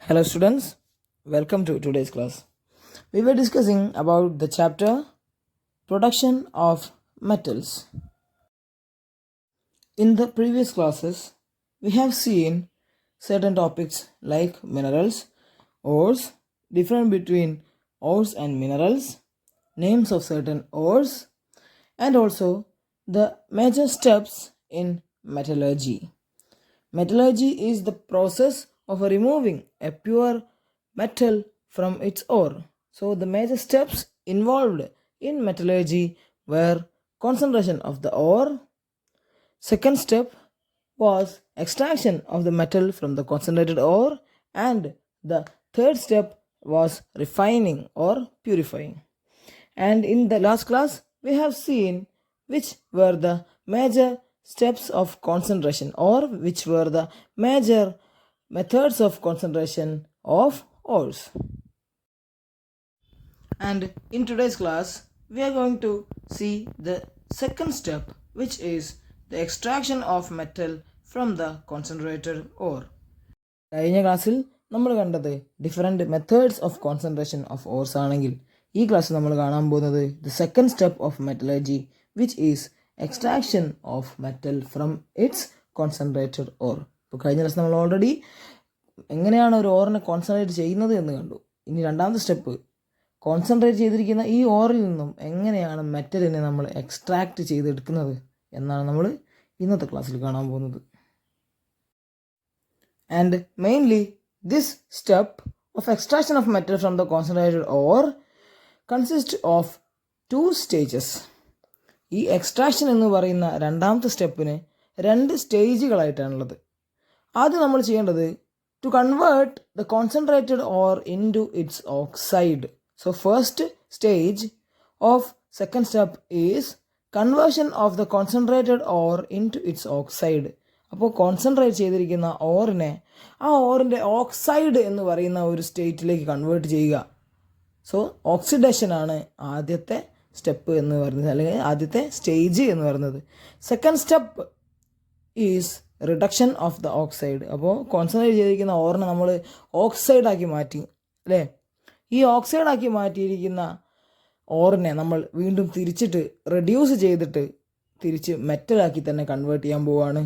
Hello students, welcome to today's class. We were discussing about the chapter Production of Metals. In the previous classes, we have seen certain topics like minerals, ores, difference between ores and minerals, names of certain ores, and also the major steps in metallurgy. Metallurgy is the process of removing a pure metal from its ore. So the major steps involved in metallurgy were concentration of the ore. Second step was extraction of the metal from the concentrated ore, and the third step was refining or purifying. And in the last class we have seen which were the major steps of concentration or which were the major methods of concentration of ores. And in today's class we are going to see the second step, which is the extraction of metal from the concentrated ore. കഴിഞ്ഞ ക്ലാസ്സിൽ നമ്മൾ കണ്ടത് different methods of concentration of ഓർസ് ആണെങ്കിൽ ഈ class നമ്മൾ കാണാൻ പോകുന്നത് the second step of metallurgy, which is extraction of metal from it's concentrated or. ഇപ്പോൾ കഴിഞ്ഞ ക്ലാസ് നമ്മൾ ഓൾറെഡി എങ്ങനെയാണ് ഒരു ഓറിനെ കോൺസെൻട്രേറ്റ് ചെയ്യുന്നത് എന്ന് കണ്ടു. ഇനി രണ്ടാമത്തെ സ്റ്റെപ്പ്, കോൺസെൻട്രേറ്റ് ചെയ്തിരിക്കുന്ന ഈ ഓറിൽ നിന്നും എങ്ങനെയാണ് മെറ്റലിനെ നമ്മൾ എക്സ്ട്രാക്റ്റ് ചെയ്തെടുക്കുന്നത് എന്നാണ് നമ്മൾ ഇന്നത്തെ ക്ലാസ്സിൽ കാണാൻ പോകുന്നത്. And mainly this step of extraction of metal from the concentrated ore consists of two stages. ഈ എക്സ്ട്രാക്ഷൻ എന്ന് പറയുന്ന രണ്ടാമത്തെ സ്റ്റെപ്പിന് രണ്ട് സ്റ്റേജുകളായിട്ടാണുള്ളത്. ആദ്യം നമ്മൾ ചെയ്യേണ്ടത് to convert the concentrated ore into its oxide. So first stage of second step is conversion of the concentrated ore into its oxide. അപ്പോൾ കോൺസെൻട്രേറ്റ് ചെയ്തിരിക്കുന്ന ഓറിനെ ആ ഓറിൻ്റെ ഓക്സൈഡ് എന്ന് പറയുന്ന ഒരു സ്റ്റേറ്റിലേക്ക് കൺവേർട്ട് ചെയ്യുക. സോ ഓക്സിഡേഷൻ ആണ് ആദ്യത്തെ സ്റ്റെപ്പ് എന്ന് പറയുന്നത്, അല്ലെങ്കിൽ ആദ്യത്തെ സ്റ്റേജ് എന്ന് പറയുന്നത്. Second step is reduction of the oxide. അപ്പോൾ കോൺസെൻട്രേറ്റ് ചെയ്തിരിക്കുന്ന ഓറിനെ നമ്മൾ ഓക്സൈഡാക്കി മാറ്റി, അല്ലേ? ഈ ഓക്സൈഡാക്കി മാറ്റിയിരിക്കുന്ന ഓറിനെ നമ്മൾ വീണ്ടും തിരിച്ചിട്ട് റെഡ്യൂസ് ചെയ്തിട്ട് തിരിച്ച് മെറ്റലാക്കി തന്നെ കൺവേർട്ട് ചെയ്യാൻ പോവുകയാണ്.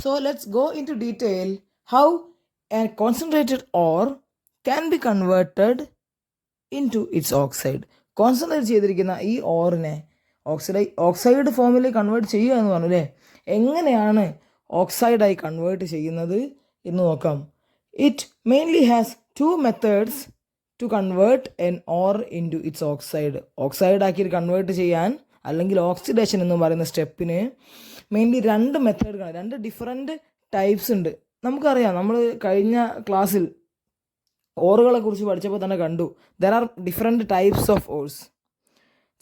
So let's go into detail how a concentrated ore can be converted into its oxide. Concentrate ചെയ്തിരിക്കുന്ന ഈ ഓറിനെ ഓക്സൈഡ് ഫോമിൽ കൺവേർട്ട് ചെയ്യുക എന്ന് പറഞ്ഞു, അല്ലേ? എങ്ങനെയാണ് ഓക്സൈഡായി കൺവേർട്ട് ചെയ്യുന്നത് എന്ന് നോക്കാം. It mainly has two methods to convert an ore into its oxide. ഓക്സൈഡാക്കി കൺവേർട്ട് ചെയ്യാൻ അല്ലെങ്കിൽ ഓക്സിഡേഷൻ എന്ന് പറയുന്ന സ്റ്റെപ്പിന് മെയിൻലി രണ്ട് മെത്തേഡുകളാണ്, രണ്ട് ഡിഫറെൻറ്റ് ടൈപ്സ് ഉണ്ട്. നമുക്കറിയാം, നമ്മൾ കഴിഞ്ഞ ക്ലാസ്സിൽ ഓറുകളെ കുറിച്ച് പഠിച്ചപ്പോൾ തന്നെ കണ്ടു, there are different types of ഓർസ്.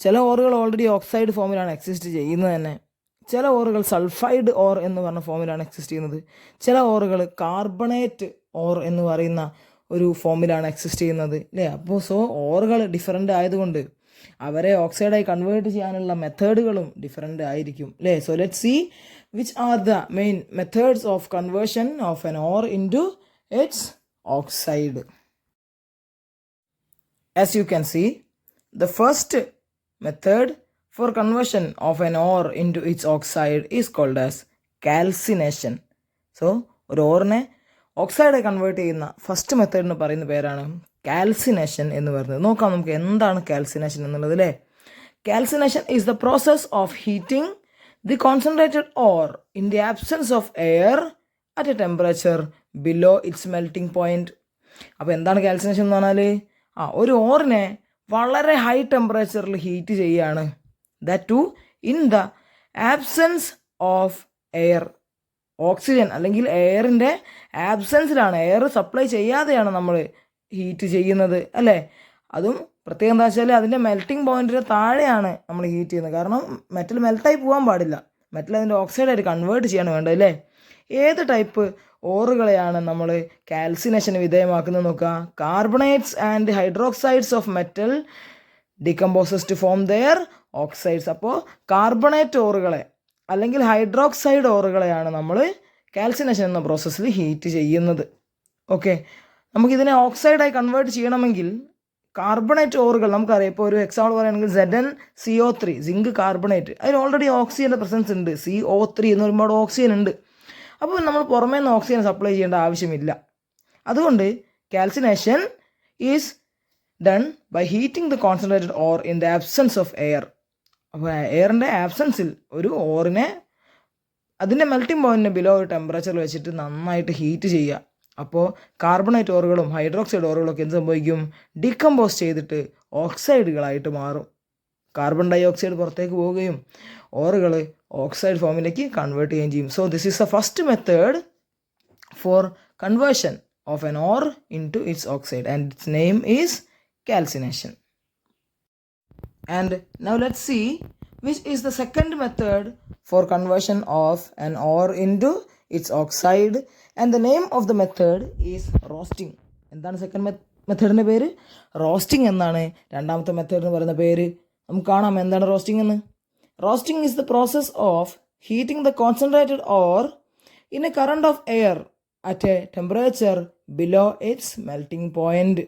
ചില ഓറുകൾ ഓൾറെഡി ഓക്സൈഡ് ഫോമിലാണ് എക്സിസ്റ്റ് ചെയ്യുന്നത് തന്നെ. ചില ഓറുകൾ സൾഫൈഡ് ഓർ എന്ന് പറഞ്ഞ ഫോമിലാണ് എക്സിസ്റ്റ് ചെയ്യുന്നത്. ചില ഓറുകൾ കാർബണേറ്റ് ഓർ എന്ന് പറയുന്ന ഒരു ഫോമിലാണ് എക്സിസ്റ്റ് ചെയ്യുന്നത്, അല്ലേ? അപ്പോൾ ഓറുകൾ ഡിഫറെൻ്റ് ആയതുകൊണ്ട് അവരെ ഓക്സൈഡായി കൺവേർട്ട് ചെയ്യാനുള്ള മെത്തേഡുകളും ഡിഫറെൻ്റ് ആയിരിക്കും, അല്ലേ? So let see which are the main methods of conversion of an ore into its oxide. As you can see, the first method for conversion of an ore into its oxide is called as calcination. So ഒരു ഓറിനെ ഓക്സൈഡായി convert ചെയ്യുന്ന first മെത്തേഡിന് പറയുന്ന പേരാണ് calcination എന്ന് പറയുന്നത്. നോക്കാം നമുക്ക് എന്താണ് calcination എന്നുള്ളത്, അല്ലേ? Calcination is the process of heating the concentrated ore in the absence of air at A temperature below its melting point. അപ്പോൾ എന്താണ് കാൽസിനേഷൻ എന്ന് പറഞ്ഞാൽ, ഒരു ഓറിനെ വളരെ ഹൈ ടെമ്പറേച്ചറിൽ ഹീറ്റ് ചെയ്യുകയാണ്. That too in the absence of air. Oxygen അല്ലെങ്കിൽ എയറിൻ്റെ ആബ്സെൻസിലാണ്, എയർ സപ്ലൈ ചെയ്യാതെയാണ് നമ്മൾ ഹീറ്റ് ചെയ്യുന്നത്, അല്ലേ? അതും പ്രത്യേകം എന്താ വെച്ചാൽ അതിൻ്റെ മെൽറ്റിംഗ് പോയിൻറ്റിന് താഴെയാണ് നമ്മൾ ഹീറ്റ് ചെയ്യുന്നത്. കാരണം മെറ്റൽ മെൽറ്റായി പോകാൻ പാടില്ല, മെറ്റൽ അതിൻ്റെ ഓക്സൈഡായിട്ട് കൺവേർട്ട് ചെയ്യാണ് വേണ്ടത്, അല്ലേ? ഏത് ടൈപ്പ് ഓറുകളെയാണ് നമ്മൾ കാൽസിനേഷന് വിധേയമാക്കുന്നത് നോക്കുക. Carbonates and hydroxides of metal decomposes to form their oxides. അപ്പോൾ കാർബണേറ്റ് ഓറുകളെ അല്ലെങ്കിൽ ഹൈഡ്രോക്സൈഡ് ഓറുകളെയാണ് നമ്മൾ കാൽസിനേഷൻ എന്ന പ്രോസസ്സിൽ ഹീറ്റ് ചെയ്യുന്നത്. ഓക്കെ, നമുക്കിതിനെ ഓക്സൈഡായി കൺവേർട്ട് ചെയ്യണമെങ്കിൽ കാർബണേറ്റ് ഓറുകൾ നമുക്കറിയാം. ഇപ്പോൾ ഒരു എക്സാമ്പിൾ പറയുകയാണെങ്കിൽ ZnCO3 സിങ്ക് കാർബണേറ്റ്, അതിൽ ഓൾറെഡി ഓക്സിജൻ്റെ പ്രസൻസ് ഉണ്ട്. CO3 എന്ന് പറയുമ്പോൾ ഓക്സിജൻ ഉണ്ട്. അപ്പോൾ നമ്മൾ പുറമേ നിന്ന് ഓക്സിജൻ സപ്ലൈ ചെയ്യേണ്ട ആവശ്യമില്ല. അതുകൊണ്ട് calcination is done by heating the concentrated ore in the absence of air. അപ്പോൾ എയറിൻ്റെ ആബ്സെൻസിൽ ഒരു ഓറിനെ അതിൻ്റെ മെൽറ്റിംഗ് പോയിൻറ്റിന് ബിലോ ഒരു ടെമ്പറേച്ചറിൽ വെച്ചിട്ട് നന്നായിട്ട് ഹീറ്റ് ചെയ്യുക. അപ്പോൾ കാർബണേറ്റ് ഓറുകളും ഹൈഡ്രോക്സൈഡ് ഓറുകളൊക്കെ എന്ത് സംഭവിക്കും? ഡീകമ്പോസ് ചെയ്തിട്ട് ഓക്സൈഡുകളായിട്ട് മാറും. കാർബൺ ഡൈ ഓക്സൈഡ് പുറത്തേക്ക് പോവുകയും ഓറുകൾ ഓക്സൈഡ് ഫോമിലേക്ക് കൺവേർട്ട് ചെയ്യുകയും ചെയ്യും. So this is the first method for conversion of an ore into its oxide and its name is calcination. And now let's see which is the second method for conversion of an ore into its oxide, and the name of the method is roasting. എന്താണ് second മെത്തേഡിൻ്റെ പേര്? Roasting എന്നാണ്. രണ്ടാമത്തെ മെത്തേഡിന് പറയുന്ന പേര് നമുക്ക് കാണാം. എന്താണ് roasting എന്ന്? Roasting is the process of heating the concentrated ore in a current of air at a temperature below its melting point.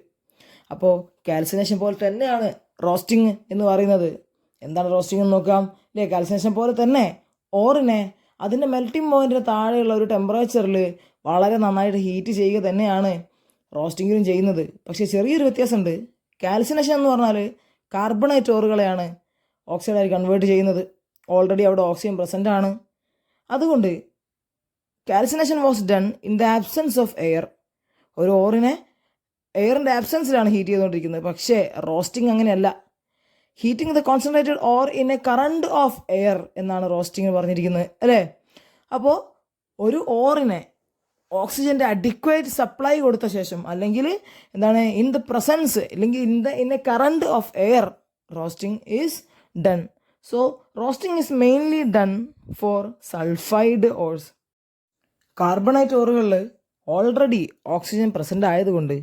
അപ്പോൾ കാൽസിനേഷൻ പോലെ തന്നെയാണ് റോസ്റ്റിംഗ് എന്ന് പറയുന്നത്. എന്താണ് റോസ്റ്റിംഗ് എന്ന് നോക്കാം അല്ലേ? കാൽസിനേഷൻ പോലെ തന്നെ ഓറിനെ അതിൻ്റെ മെൽറ്റിംഗ് പോയിൻറ്റിന് താഴെയുള്ള ഒരു ടെമ്പറേച്ചറിൽ വളരെ നന്നായിട്ട് ഹീറ്റ് ചെയ്യുക തന്നെയാണ് റോസ്റ്റിങ്ങിലും ചെയ്യുന്നത്. പക്ഷേ ചെറിയൊരു വ്യത്യാസമുണ്ട്. കാൽസിനേഷൻ എന്ന് പറഞ്ഞാൽ കാർബണേറ്റ് ഓറുകളെയാണ് ഓക്സൈഡായി കൺവേർട്ട് ചെയ്യുന്നത്. ഓൾറെഡി അവിടെ ഓക്സിജൻ പ്രസൻ്റ് ആണ്. അതുകൊണ്ട് calcination was done in the absence of air. ഒരു ഓറിനെ എയറിൻ്റെ ആബ്സെൻസിലാണ് ഹീറ്റ് ചെയ്തുകൊണ്ടിരിക്കുന്നത്. പക്ഷേ റോസ്റ്റിംഗ് അങ്ങനെയല്ല. Heating the concentrated ore in a current of air എന്നാണ് റോസ്റ്റിംഗ് പറഞ്ഞിരിക്കുന്നത് അല്ലേ? അപ്പോൾ ഒരു ഓറിനെ ഓക്സിജൻ്റെ അഡിക്വേറ്റ് സപ്ലൈ കൊടുത്ത ശേഷം, അല്ലെങ്കിൽ എന്താണ്, ഇൻ ദ പ്രസൻസ്, അല്ലെങ്കിൽ in a current of air, roasting is done. So roasting is mainly done for sulphide ores. Carbonate ഓറുകളിൽ ഓൾറെഡി ഓക്സിജൻ പ്രസൻ്റ് ആയതുകൊണ്ട്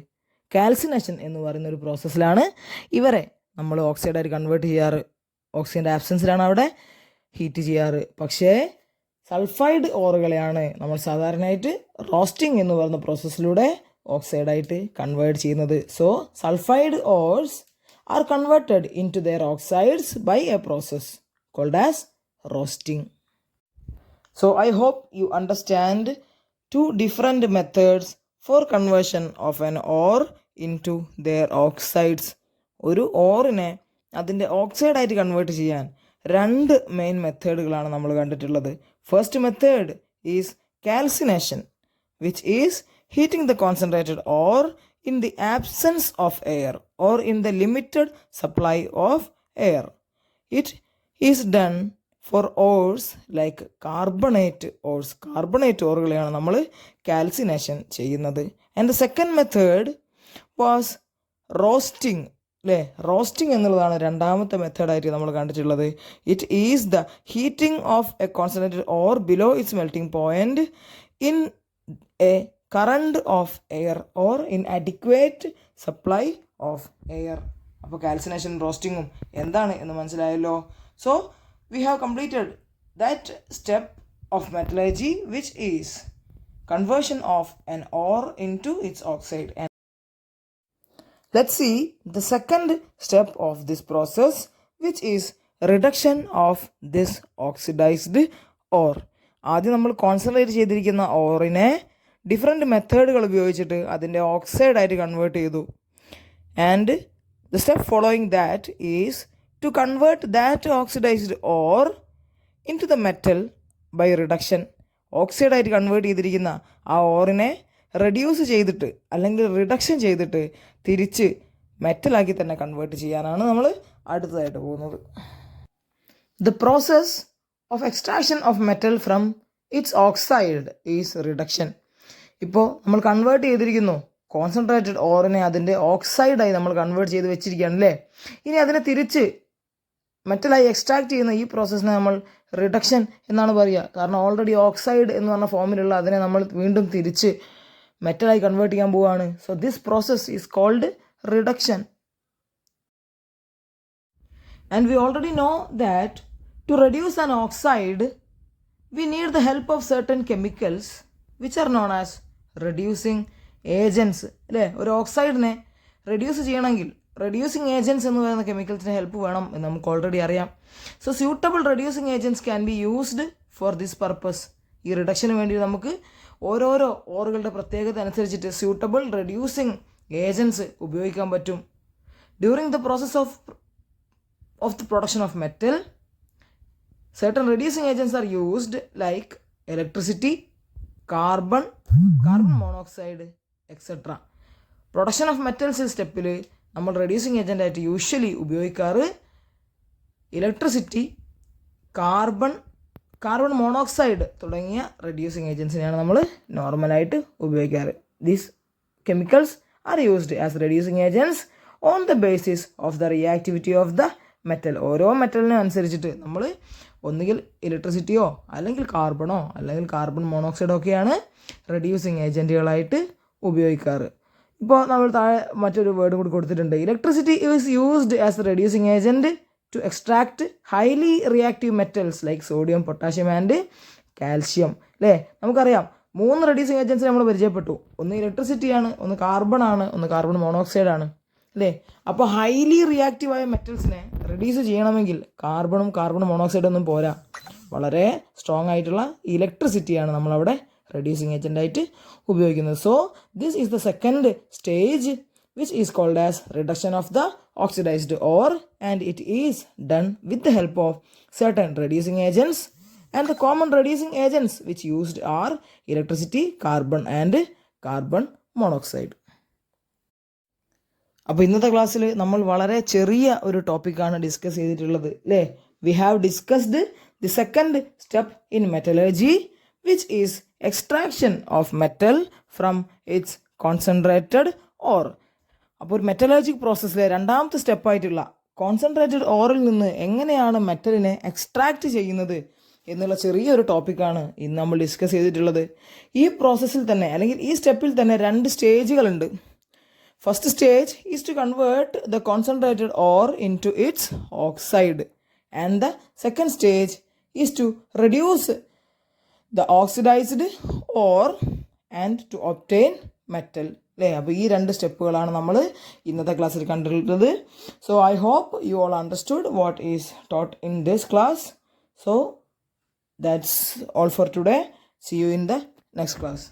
കാൽസിനേഷൻ എന്ന് പറയുന്ന ഒരു പ്രോസസ്സിലാണ് ഇവരെ നമ്മൾ ഓക്സൈഡായിട്ട് കൺവേർട്ട് ചെയ്യാറ്. ഓക്സിജൻ്റെ ആബ്സെൻസിലാണ് അവിടെ ഹീറ്റ് ചെയ്യാറ്. പക്ഷേ സൾഫൈഡ് ഓറുകളെയാണ് നമ്മൾ സാധാരണയായിട്ട് റോസ്റ്റിംഗ് എന്ന് പറയുന്ന പ്രോസസ്സിലൂടെ ഓക്സൈഡായിട്ട് കൺവേർട്ട് ചെയ്യുന്നത്. So sulphide ores are converted into their oxides by a process called as roasting. So I hope you understand two different methods for conversion of an ore into their oxides. ഒരു ഓറിനെ അതിൻ്റെ ഓക്സൈഡായിട്ട് convert ചെയ്യാൻ രണ്ട് main മെത്തേഡുകളാണ് നമ്മൾ കണ്ടിട്ടുള്ളത്. First method is calcination, which is heating the concentrated ore in the absence of air or in the limited supply of air. It is done for ores like carbonate ores. Carbonate ഓറുകളെയാണ് നമ്മൾ calcination ചെയ്യുന്നത്. And the second method was roasting അല്ലേ? Roasting എന്നുള്ളതാണ് രണ്ടാമത്തെ മെത്തേഡായിട്ട് നമ്മൾ കണ്ടിട്ടുള്ളത്. It is the heating of a concentrated ore below its melting point in a current of air or in adequate supply of air. അപ്പോൾ calcination റോസ്റ്റിങ്ങും എന്താണ് എന്ന് മനസ്സിലായല്ലോ. So we have completed that step of metallurgy, which is conversion of an ore into its oxide. And let's see the second step of this process, which is reduction of this oxidized ore. ആദ്യം നമ്മൾ concentrate ചെയ്തിരിക്കുന്ന ഓറിനെ different മെത്തേഡുകൾ ഉപയോഗിച്ചിട്ട് അതിൻ്റെ ഓക്സൈഡായിട്ട് convert ചെയ്തു. And the step following that is to convert that oxidized ore into the metal by reduction. ഓക്സൈഡായിട്ട് convert ചെയ്തിരിക്കുന്ന ആ ഓറിനെ reduce ചെയ്തിട്ട് അല്ലെങ്കിൽ റിഡക്ഷൻ ചെയ്തിട്ട് തിരിച്ച് മെറ്റലാക്കി തന്നെ കൺവേർട്ട് ചെയ്യാനാണ് നമ്മൾ അടുത്തതായിട്ട് പോകുന്നത്. The process of extraction of metal from it's oxide is reduction. ഇപ്പോൾ നമ്മൾ കൺവേർട്ട് ചെയ്തിരിക്കുന്നു കോൺസെൻട്രേറ്റഡ് ഓറിനെ അതിൻ്റെ ഓക്സൈഡായി നമ്മൾ കൺവേർട്ട് ചെയ്ത് വെച്ചിരിക്കുകയാണ് അല്ലേ? ഇനി അതിനെ തിരിച്ച് മെറ്റലായി എക്സ്ട്രാക്ട് ചെയ്യുന്ന ഈ പ്രോസസ്സിനെ നമ്മൾ റിഡക്ഷൻ എന്നാണ് പറയുക. കാരണം ഓൾറെഡി ഓക്സൈഡ് എന്ന് പറഞ്ഞ ഫോമിലുള്ള അതിനെ നമ്മൾ വീണ്ടും തിരിച്ച് മെറ്റലായി കൺവേർട്ട് ചെയ്യാൻ പോവുകയാണ്. So this process is called reduction. And we already know that to reduce an oxide we need the help of certain chemicals which are known as reducing agents അല്ലേ, ഒരു ഓക്സൈഡിനെ റെഡ്യൂസ് ചെയ്യണമെങ്കിൽ റെഡ്യൂസിങ് ഏജൻസ് എന്ന് പറയുന്ന കെമിക്കൽസിന് help വേണം എന്ന് നമുക്ക് ഓൾറെഡി അറിയാം. So suitable reducing agents can be used for this purpose. ഈ റിഡക്ഷന് വേണ്ടി നമുക്ക് ഓരോരോ ഓറുകളുടെ പ്രത്യേകത അനുസരിച്ചിട്ട് സ്യൂട്ടബിൾ റെഡ്യൂസിങ് ഏജൻസ് ഉപയോഗിക്കാൻ പറ്റും. During the process of the production of metal, certain reducing agents are used like electricity, carbon monoxide, etc. Production of metals സ്റ്റെപ്പിൽ നമ്മൾ റെഡ്യൂസിങ് ഏജൻ്റ് ആയിട്ട് യൂഷ്വലി ഉപയോഗിക്കാറ് ഇലക്ട്രിസിറ്റി, കാർബൺ മോണോക്സൈഡ് തുടങ്ങിയ റെഡ്യൂസിങ് ഏജൻസിനെയാണ് നമ്മൾ നോർമലായിട്ട് ഉപയോഗിക്കാറ്. These chemicals are used as reducing agents on the basis of the reactivity of the metal. ഓരോ മെറ്റലിനും അനുസരിച്ചിട്ട് നമ്മൾ ഒന്നുകിൽ ഇലക്ട്രിസിറ്റിയോ അല്ലെങ്കിൽ കാർബണോ അല്ലെങ്കിൽ കാർബൺ മോണോക്സൈഡോ ഒക്കെയാണ് റെഡ്യൂസിങ് ഏജൻറ്റുകളായിട്ട് ഉപയോഗിക്കാറ്. ഇപ്പോൾ നമ്മൾ താഴെ മറ്റൊരു വേർഡ് കൂടി കൊടുത്തിട്ടുണ്ട്. Electricity is used as a reducing agent to extract highly reactive metals like sodium, potassium and calcium. അല്ലേ, നമുക്കറിയാം 3 റെഡ്യൂസിങ് ഏജൻസ് നമ്മൾ പരിചയപ്പെട്ടു. ഒന്ന് ഇലക്ട്രിസിറ്റിയാണ്, ഒന്ന് കാർബൺ ആണ്, ഒന്ന് കാർബൺ മോണോക്സൈഡ് ആണ്. അല്ലേ, അപ്പോൾ ഹൈലി റിയാക്റ്റീവായ മെറ്റൽസിനെ റെഡ്യൂസ് ചെയ്യണമെങ്കിൽ കാർബൺ മോണോക്സൈഡ് ഒന്നും പോരാ, വളരെ സ്ട്രോങ് ആയിട്ടുള്ള ഇലക്ട്രിസിറ്റിയാണ് നമ്മളവിടെ റെഡ്യൂസിങ് ഏജൻ്റായിട്ട് ഉപയോഗിക്കുന്നത്. So this is the second stage which is called as reduction of the oxidized ore, and it is done with the help of certain reducing agents, and the common reducing agents which used are electricity, carbon and carbon monoxide. അപ്പോൾ ഇന്നത്തെ ക്ലാസ്സിൽ നമ്മൾ വളരെ ചെറിയ ഒരു ടോപ്പിക്കാണ് discuss ചെയ്തിട്ടുള്ളത് അല്ലേ. We have discussed the second step in metallurgy which is extraction of metal from it's concentrated or. അപ്പോൾ ഒരു മെറ്റലർജിക് പ്രോസസ്സിലെ രണ്ടാമത്തെ സ്റ്റെപ്പായിട്ടുള്ള കോൺസെൻട്രേറ്റഡ് ഓറിൽ നിന്ന് എങ്ങനെയാണ് മെറ്റലിനെ എക്സ്ട്രാക്റ്റ് ചെയ്യുന്നത് എന്നുള്ള ചെറിയൊരു ടോപ്പിക്കാണ് ഇന്ന് നമ്മൾ ഡിസ്കസ് ചെയ്തിട്ടുള്ളത്. ഈ പ്രോസസ്സിൽ തന്നെ അല്ലെങ്കിൽ ഈ സ്റ്റെപ്പിൽ തന്നെ 2 സ്റ്റേജുകളുണ്ട്. First stage is to convert the concentrated ore into its oxide, and the second stage is to reduce the oxidised ore and to obtain metal. അല്ലേ, അപ്പോൾ ഈ 2 സ്റ്റെപ്പുകളാണ് നമ്മൾ ഇന്നത്തെ ക്ലാസ്സിൽ കണ്ടിട്ടുള്ളത്. So I hope you all understood what is taught in this class. So that's all for today. See you in the next class.